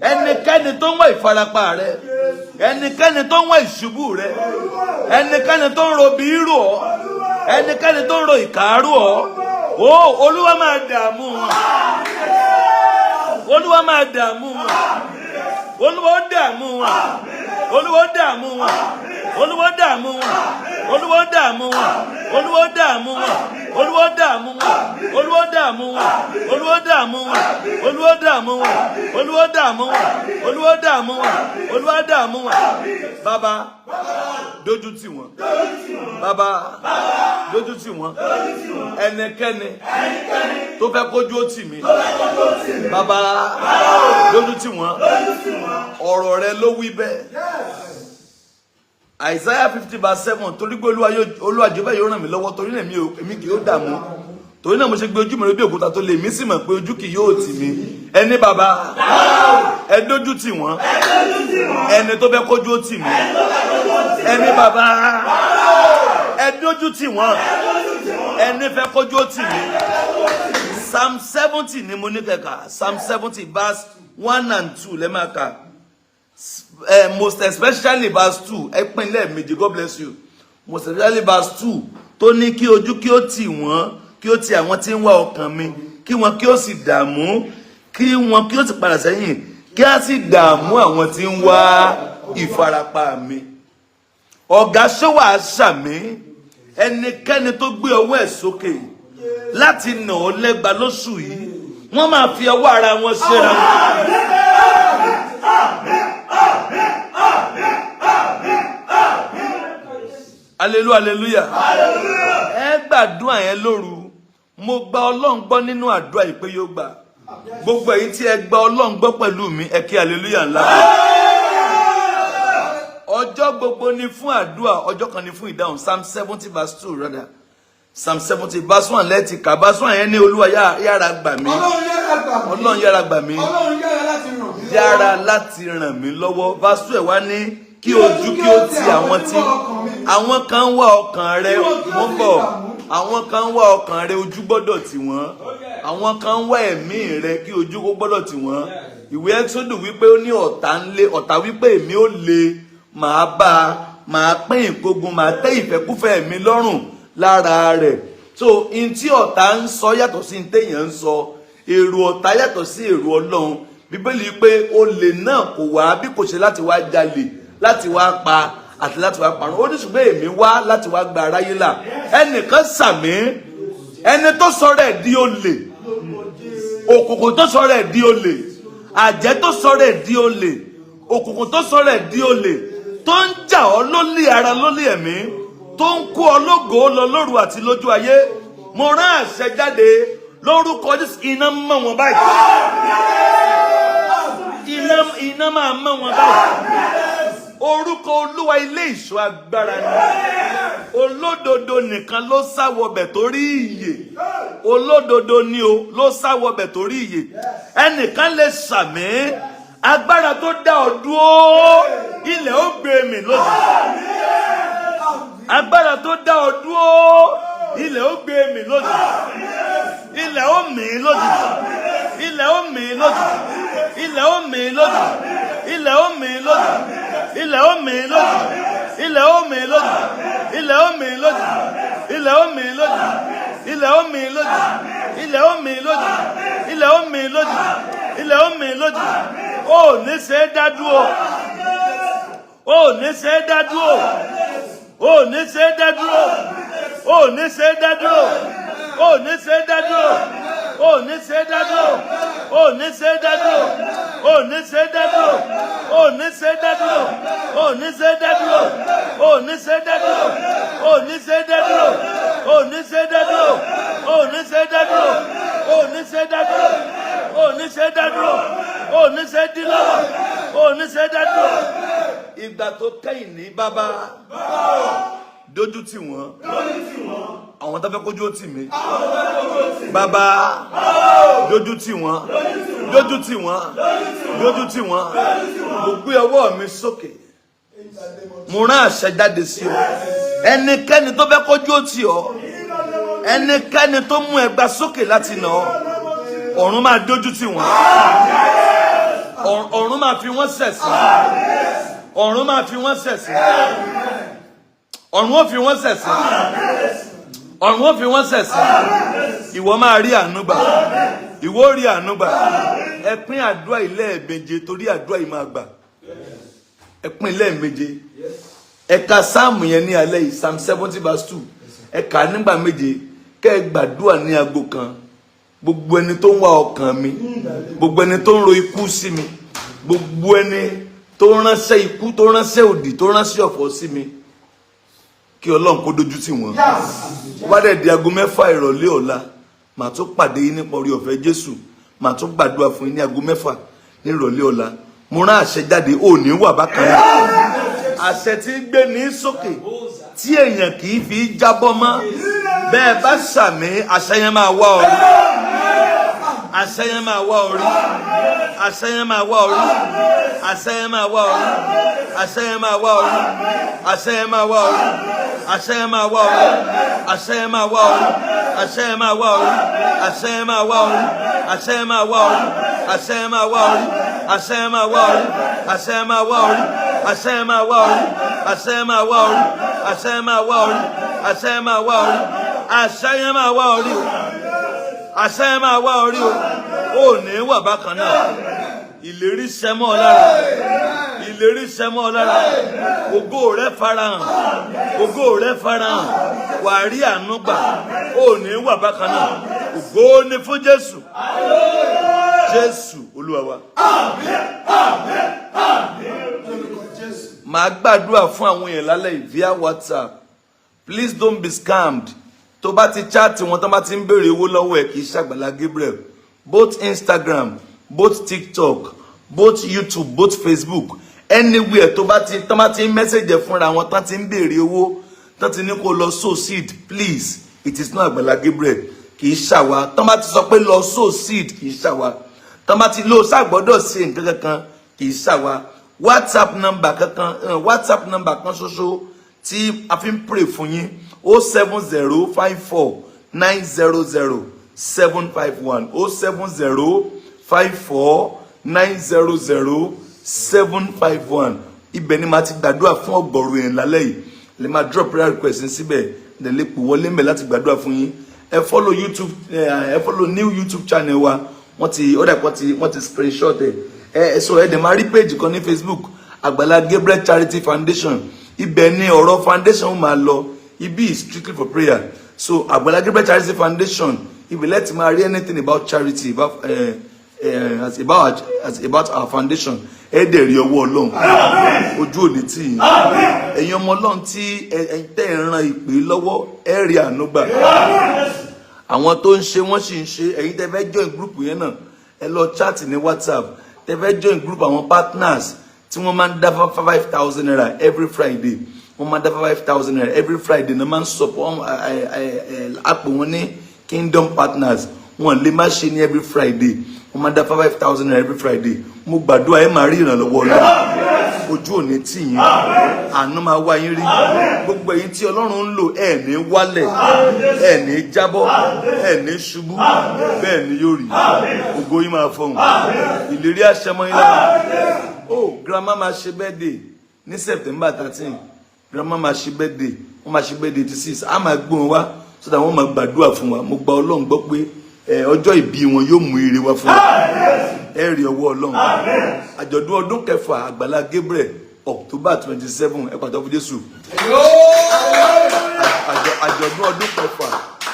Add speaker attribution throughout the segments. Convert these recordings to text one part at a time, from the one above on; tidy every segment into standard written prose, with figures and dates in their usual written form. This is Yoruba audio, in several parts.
Speaker 1: ẹnikẹ́ni tó ń wá ìfarapa rẹ, ẹnikẹ́ni tó ń wá ìṣubú rẹ, ẹnikẹ́ni tó ń ro bí irú ọ, ẹnikẹ́ni tó ń ro ìkàárù ọ, ó Olúwa máa dààmú wọn, Olúwa máa dààmú wọn, Olúwa ó dààmú wọn, Olúwa ó dààmú wọn, Olúwa ó dààmú wọn, Olúwa ó dààmú wọn, Olúwa ó dààmú wọn, Olúwa ó dààmú wọn, Olúwa ó dààmú wọn, Olúwa ó dààmú wọn, Olúwa ó dààmú wọn, Olúwa ó dààmú wọn, Olúwa ó dààmú wọn, Olúwa ó dààmú wọn. Bàbá dójú tì wọ́n, bàbá dójú tì wọ́n, ẹnikẹ́ni tó fẹ́ kójú ó tì mí, bàbá dójú tì wọ́n, ọ̀rọ̀ rẹ ló wí bẹ́ẹ̀. Isaiah 50:7 torí pé Olúwa Jèhófà yóò ràn mí lọ́wọ́, torí náà èmi kì yóò dààmú, torí náà mo ṣe gbé ojú mi lórí bí òkúta tó lè mí sì mọ̀ pé ojú kì yóò tì mí. Ẹni bàbá ẹ dójú tì wọ́n, ẹni tó fẹ́ kójú ó tì mí, ẹni bàbá ẹ dójú tì wọ́n, ẹni fẹ́ kójú ó tì mí. Psalm 70 ni mo ní kẹ̀kà, Psalm 70 verse 1 and 2 lẹ́ máa kà. Most especially verse 2, ẹ pín lẹ́ẹ̀mejì, God bless you. Most especially verse 2 tó ní kí ojú kí ó tì wọ́n, kí ó tì àwọn tí ń wá ọkàn mi, kí wọn kí ó sì dààmú, kí wọn kí ó sì padà sẹ́yìn, kí á sì dààmú àwọn tí ń wá ìfarapa mi. Ọ̀gá ṣọ́wà àṣàmì, ẹnikẹ́ni tó gbé ọwọ́ ẹ̀ sókè láti nà ọ́ lẹ́gba lóṣù yìí, wọ́n máa fi ọwọ́ ara wọn ṣera wọn. Hallelujah. Ẹ gbàdúrà yẹn lóru. Mo gba Ọlọ́run gbọ́ nínú àdúrà yìí pé yóò gbà. Gbogbo èyí tí ẹ gba Ọlọ́run gbọ́ pẹ̀lú mi, ẹ kí hallelujah ńlá. Ọjọ́ gbogbo ni fún àdúrà, ọjọ́ kan ni fún ìdáhùn. Psalm 70 verse 2 rather. Psalm 70 verse 1 lẹ́tì kà. Verse 1 yẹn ní Olúwa yára gbà mí. Ọlọ́run yára gbà mí. Yára láti ràn mí lọ́wọ́. Verse 2 ẹ̀ wá ní kí ojú kí ó ti àwọn kan wá ọkàn rẹ, wọ́n bọ̀, àwọn kan wá ọkàn rẹ, ojú gbọ́dọ̀ tì wọ́n, àwọn kan wá ẹ̀mí rẹ, kí ojú kó gbọ́dọ̀ tì wọ́n. Ìwé Ẹ́kísódù wípé ó ní ọ̀tá ń lé, ọ̀tá wípé èmi ó lé, màá bá, màá pín ìkógun, màá tẹ́ ìfẹ́kúfẹ́ mi lọ́rùn lára rẹ̀. So in tí ọ̀tá ń sọ yàtọ̀ sí téèyàn ń sọ, èrò ọ̀tá yàtọ̀ sí èrò Ọlọ́run. Bíbélì pé olè náà kò wá bí kò ṣe láti wá jalè, láti wá pa àti láti wá parun. Ó ní ṣùgbọ́n èmi wá láti wá gba aráyé là. Ẹnìkan sàmí, ẹni tó sọ̀rọ̀ ẹ̀ di olè, òkùnkùn tó sọ̀rọ̀ ẹ̀ di olè, àjẹ́ tó sọ̀rọ̀ ẹ̀ di olè, òkùnkùn tó sọ̀rọ̀ ẹ̀ di olè, tó ń jà ọ́ lólè ara lólè ẹ̀mí, tó ń kó ọ lógo lọ lóru àti lójú ayé. Mo rán àṣẹ jáde lórúkọ Jésù, iná mọ́ wọn báyìí. Iná máa mọ́ wọn báyìí. Orúkọ Olúwa ilé ìṣọ́ agbára ni. Olódodo nìkan ló sáwọbẹ̀ torí ìyè. Olódodo ni o ló sáwọbẹ̀ torí ìyè. Ẹnìkan lè sàmì, agbára tó dá ọ dúró, ilẹ̀ ó gbé mì lójijì. Agbára tó dá ọ dúró, ilẹ̀ ó gbé mì lójijì. Ilẹ̀ ó mì lójijì. Ilẹ̀ ó mì lójijì. Ilẹ̀ ó mì lójijì. Ilẹ̀ ó mì lójijì. Ilẹ̀ ó mì lójijì. Ilẹ̀ ó mì lójijì. Ilẹ̀ ó mì lójijì. Ilẹ̀ ó mì lójijì. Ilẹ̀ ó mì lójijì. Ilẹ̀ ó mì lójijì. Ilẹ̀ ó mì lójijì. Ilẹ̀ ó mì lójijì. Ó ní ṣe é dá dúró. Ó ní ṣe é dá dúró. Ó ní ṣe é dá dúró. Ó ní ṣe é dá dúró. Ó ní ṣe é dá dúró. Ó ní ṣe é dá dúró. Ó ní ṣe é dá dúró. Ó ní ṣe é dá dúró. Ó ní ṣe é dá dúró. Ó ní ṣe é dá dúró. Ó ní ṣe é dá dúró. Ó ní ṣe é dá dúró. Ó ní ṣe é dá dúró. Ó ní ṣe é dá dúró. Ó ní ṣe é dá dúró. Ó ní ṣe é dá dúró. Ó ní ṣe é dí lọ́wọ́. Ó ní ṣe é dá dúró. Ìgbà tó kẹ́yìn ní bàbá dójú tì wọ́n. Àwọn tó fẹ́ kójú ó tì mí. Bàbá dójú tì wọ́n. Dójú tì wọ́n. Dójú tì wọ́n. Mo gbé ọwọ́ mi sókè. Mo rán àṣẹ jáde sí ọ. Ẹnikẹ́ni tó fẹ́ kójú ó tì ọ, ẹnikẹ́ni tó mú ẹgbà sókè láti nà ọ, ọ̀run máa dójú tì wọ́n. ọ̀run máa fi wọ́n ṣẹ̀sín. Ọ̀run máa fi wọ́n ṣẹ̀sín. Ọ̀run ó fi wọ́n ṣẹ̀sín. Ọ̀run ó fi wọ́n ṣẹ̀sín. Ìwọ máa rí àánú gbà. Ìwọ rí àánú gbà. Ẹ pín àdúrà ilé méje torí àdúrà yìí máa gbà. Ẹ pín ilé méje. Ẹ ka sáàmù yẹn ní alẹ́ yìí, Psalm 70 verse 2. Ẹ kà nígbà méje. Kẹ́ ẹ gbàdúrà ní aago kan. Gbogbo ẹni tó ń wá ọkàn mi, gbogbo ẹni tó ń ro ikú sí mi, gbogbo ẹni tó ránṣẹ́ ikú, tó ránṣẹ́ òdì, tó ránṣẹ́ ọ̀fọ̀ sí mi, kí Ọlọ́run kó dojú tì wọ́n. Wá dẹ̀ di aago 6 ìrọ̀lẹ́ ọ̀la, màá tún pàdé yín nípa orí ọ̀fẹ́ Jésù, màá tún gbàdúrà fún yín ní aago 6 ní ìrọ̀lẹ́ ọ̀la. Mo rán àṣẹ jáde, ò ní wà bákan náà. Àṣẹ tí ń gbé ní sókè, tí èèyàn kì í fi jábọ́ mọ́. Bẹ́ẹ̀ bá ṣàmì, àṣẹ yẹn máa wá ọ rí. Àṣẹ yẹn máa wá ọ rí. Àṣẹ yẹn máa wá ọ rí. Àṣẹ yẹn máa wá ọ rí. Àṣẹ yẹn máa wá ọ rí. Àṣẹ yẹn máa wá ọ rí. Àṣẹ yẹn máa wá ọ rí. Àṣẹ yẹn máa wá ọ rí. Àṣẹ yẹn máa wá ọ rí. Àṣẹ yẹn máa wá ọ rí. Àṣẹ yẹn máa wá ọ rí. Àṣẹ yẹn máa wá ọ rí. Àṣẹ yẹn máa wá ọ rí. Àṣẹ yẹn máa wá ọ rí. Àṣẹ yẹn máa wá ọ rí. Àṣẹ yẹn máa wá ọ rí. Àṣẹ yẹn máa wá ọ rí. Àṣẹ yẹn máa wá ọ rí. Àṣẹ yẹn máa wá ọ rí. Àṣẹ yẹn máa wá ọ rí o. Ó ní wà bákan náà. Ìlérí ṣẹ mọ́ ọ lára. Ìlérí ṣẹ mọ́ ọ lára. Ògo rẹ farahàn. Ògo rẹ farahàn. Wà á rí àánú gbà. Ó ní wà bákan náà. Ògo ni fún Jésù. Jésù Olúwa wa. Màá gbàdúrà fún àwọn èèyàn lálẹ́ yìí via WhatsApp. Please don't be scammed. Tó bá ti chat wọn, tó bá ti ń béèrè owó lọ́wọ́ ẹ̀, kì í ṣe Agbala Gabriel. Both Instagram, both TikTok, both YouTube, both Facebook, anywhere tó bá ti ń message fúnra wọn, tán ti ń béèrè owó, tán ti ní kó lọ sow seed, please, it is not Agbala Gabriel. Kì í ṣàwa. Tán bá ti sọ pé lọ sow seed, kì í ṣàwa. Tán bá ti lọ ṣàgbọ́dọ̀ ṣe nǹkan kankan, kì í ṣàwa. WhatsApp number kan ṣoṣo tí a fi ń pray fún yín, 07054900751 07054900751. Ibẹ̀ ni màá ti gbàdúrà fún ọ̀gọ̀rọ̀ èèyàn lálẹ́ yìí. Lè máa drop prayer request síbẹ̀, lè lè pò wọlé mbẹ̀ láti gbàdúrà fún yín. Ẹ follow YouTube, ẹ follow new YouTube channel wa. Wọ́n ti screenshot ẹ̀. So ẹ dẹ̀ máa rí page kan ní Facebook, Agbala Gabriel Charity Foundation. Ibẹ̀ ni ọ̀rọ̀ foundation máa lọ. Ibi is strictly for prayer. So Agbala Gabriel Charity Foundation, if we let me read anything about charity, about our foundation, ẹ dẹ̀ rí ọwọ́ Ọlọ́run. Ojú òní tì yín. Ẹ̀yin ọmọ Ọlọ́run tí tẹ́ ń ran ìpè lọ́wọ́, ẹ rí àánú gbà. Àwọn tó ń ṣe wọ́n sì ń ṣe. Ẹ̀yin tẹ́ fẹ́ join group yẹn náà, ẹ lọ chat ní WhatsApp. Tẹ́ fẹ́ join group àwọn partners tí wọ́n máa ń dá 5,000 naira every Friday. Wọ́n máa ń dá 5,000 naira every Friday. Ní máa ń support àpò wọn ní Kingdom Partners. Wọ́n lè má ṣe ní every Friday. Wọ́n máa ń dá 5,000 naira every Friday. Mo gbàdúrà ẹ máa rí ìrànlọ́wọ́ Ọlọ́run. Ojú òní tì yín. Àánú máa wá yín rí. Gbogbo èyí tí Ọlọ́run ń lò, ẹ ní wálẹ̀, ẹ ní jábọ́, ẹ ní ṣubú. Bẹ́ẹ̀ ni yóò rí. Ògo yín máa fọhùn. Ìlérí àṣẹ mọ́ yín lára. Oh, grandma máa ṣe birthday ní September 13. Grandma máa ṣe birthday. Wọ́n máa ṣe birthday 86. A máa gbé wọn wá so that wọ́n máa gbàdúrà fún wa. Mo gba Ọlọ́run gbọ́ pé ọjọ́ ìbí wọn yóò mú ire wá fún wa. Ẹ rí ọwọ́ Ọlọ́run. Àjọ̀dún ọdún kẹfà Agbala Gabriel, October 27. Ẹ pàtàkì fún Jésù. Àjọ̀dún ọdún kẹfà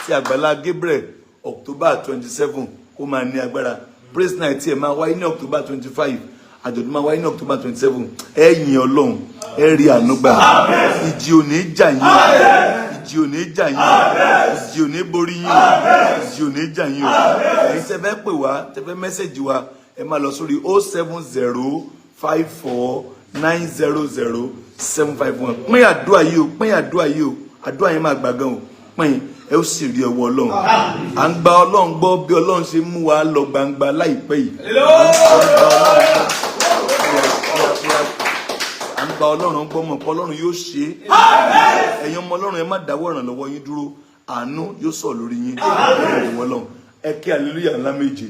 Speaker 1: ti Agbala Gabriel, October 27. Ó máa ní agbára. Praise night ẹ máa wáyé ní October 25. Àjọ̀dún máa wáyé ní October 27. Ẹ yìn Ọlọ́run. Ẹ rí àánú gbà. Ìjì ò ní jà yín. Ìjì ò ní jà yín. Ìjì ò ní borí yín. Ìjì ò ní jà yín o. Ẹ̀yin tẹ́ fẹ́ pè wá, tẹ́ fẹ́ mẹ́sẹ̀jì wa, ẹ máa lọ sórí 07054900751. Pín àdúrà yìí o, pín àdúrà yìí o. Àdúrà yẹn máa gbà gan o. Pín, ẹ ó sì rí ọwọ́ Ọlọ́run. À ń gba Ọlọ́run gbọ́ bí Ọlọ́run ṣe mú wa lọ gbangba láìpẹ́ yìí. À ń gba Ọlọ́run gbọ́ mọ̀ pé Ọlọ́run yóò ṣe. Ẹ̀yin ọmọ Ọlọ́run ẹ má dáwọ́ ìrànlọ́wọ́ yín dúró. Àánú yóò sọ̀ lórí yín. Ẹ kí hallelujah ńlá méje.